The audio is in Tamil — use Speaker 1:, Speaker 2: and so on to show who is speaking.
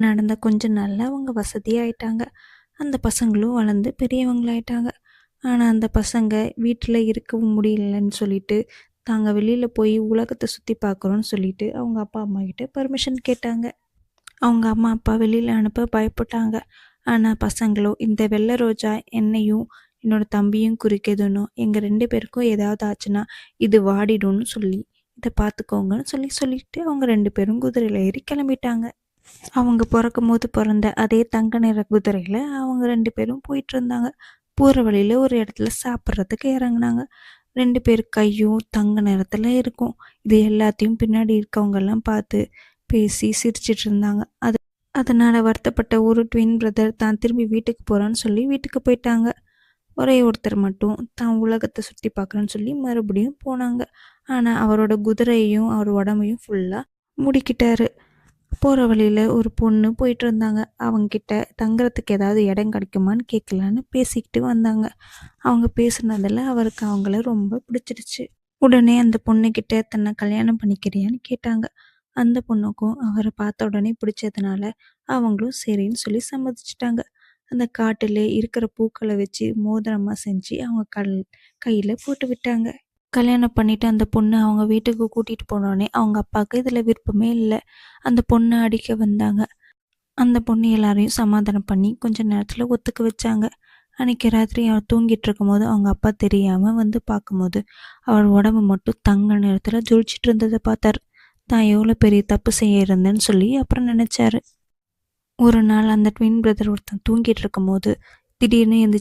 Speaker 1: நடந்த கொஞ்ச நாள்ல அவங்க வசதியாயிட்டாங்க. அந்த பசங்களும் வளர்ந்து பெரியவங்களாயிட்டாங்க. ஆனா, அந்த பசங்க வீட்ல இருக்கவும் முடியலன்னு சொல்லிட்டு, தாங்க வெளியில போய் உலகத்த சுத்தி பார்க்குறோம்னு சொல்லிட்டு, அவங்க அப்பா, அம்மா கிட்ட பெர்மிஷன் கேட்டாங்க. அவங்க அம்மா, அப்பா வெளியில அனுப்ப பயப்பட்டாங்க. ஆனா, பசங்களோ இந்த வெள்ள ரோஜா என்னையும், என்னோட தம்பியும் குறிக்குதுன்னும், எங்க 2 பேருக்கும் ஏதாவது ஆச்சுன்னா, இது வாடிடும்னு சொல்லி, இத பார்த்துக்கோங்கன்னு சொல்லிட்டு அவங்க 2 பேரும் குதிரையில ஏறி கிளம்பிட்டாங்க. அவங்க பொறக்கும்போது பொறந்த அதே தங்க நிற குதிரையில அவங்க 2 பேரும் போயிட்டுருந்தாங்க. போற வழியில ஒரு இடத்துல சாப்பிட்றதுக்கு இறங்குனாங்க. 2 பேர் கையும் தங்க நிறத்துல இருக்கும். இது எல்லாத்தையும் பின்னாடி இருக்கவங்கலாம் பார்த்து, பேசி சிரிச்சுட்டு இருந்தாங்க. அதனால வருத்தப்பட்ட ஒரு ட்வின் பிரதர் தான் திரும்பி வீட்டுக்கு போறான்னு சொல்லி வீட்டுக்கு போயிட்டாங்க. ஒரே ஒருத்தர் மட்டும் தான் உலகத்த சுத்தி பார்க்குறேன்னு சொல்லி மறுபடியும் போனாங்க. ஆனா அவரோட குதிரையையும், அவர் உடம்பையும் ஃபுல்லா மூடிக்கிட்டாரு. போற வழியில ஒரு பொண்ணு போயிட்டுருந்தாங்க. அவங்ககிட்ட தங்குறதுக்கு ஏதாவது இடம் கிடைக்குமான்னு கேட்கலான்னு பேசிக்கிட்டு வந்தாங்க. அவங்க பேசுனதுல அவருக்கு அவங்கள ரொம்ப பிடிச்சிருச்சு. உடனே அந்த பொண்ணுகிட்ட தன்னை கல்யாணம் பண்ணிக்கிறியான்னு கேட்டாங்க. அந்த பொண்ணுக்கும் அவர பார்த்த உடனே பிடிச்சதுனால, அவங்களும் சரின்னு சொல்லி சம்மதிச்சுட்டாங்க. அந்த காட்டுலே இருக்கிற பூக்கள வச்சு மோதிரமா செஞ்சு அவங்க கையில போட்டு விட்டாங்க. கல்யாணம் பண்ணிட்டு அந்த பொண்ணு அவங்க வீட்டுக்கு கூட்டிட்டு போனோனே, அவங்க அப்பாவுக்கு இதுல விருப்பமே இல்ல. அந்த பொண்ண அடிக்க வந்தாங்க. அந்த பொண்ணு எல்லாரையும் சமாதானம் பண்ணி கொஞ்ச நேரத்துல ஒத்துக்க வச்சாங்க. அன்னைக்கு ராத்திரி அவர் தூங்கிட்டு இருக்கும்போது அவங்க அப்பா தெரியாம வந்து பார்க்கும்போது, அவர் உடம்பு மட்டும் தங்க நிறத்துல ஜொலிச்சிட்டு இருந்தத பார்த்தாரு. தான் எவ்வளோ பெரிய தப்பு செய்ய இருந்தேன்னு சொல்லி அப்புறம் நினைச்சாரு. ஒரு நாள் அந்த ட்வின் பிரதர் ஒருத்தன் தூங்கிட்டு இருக்கும்போது, திடீர்னு எந்திரிச்சு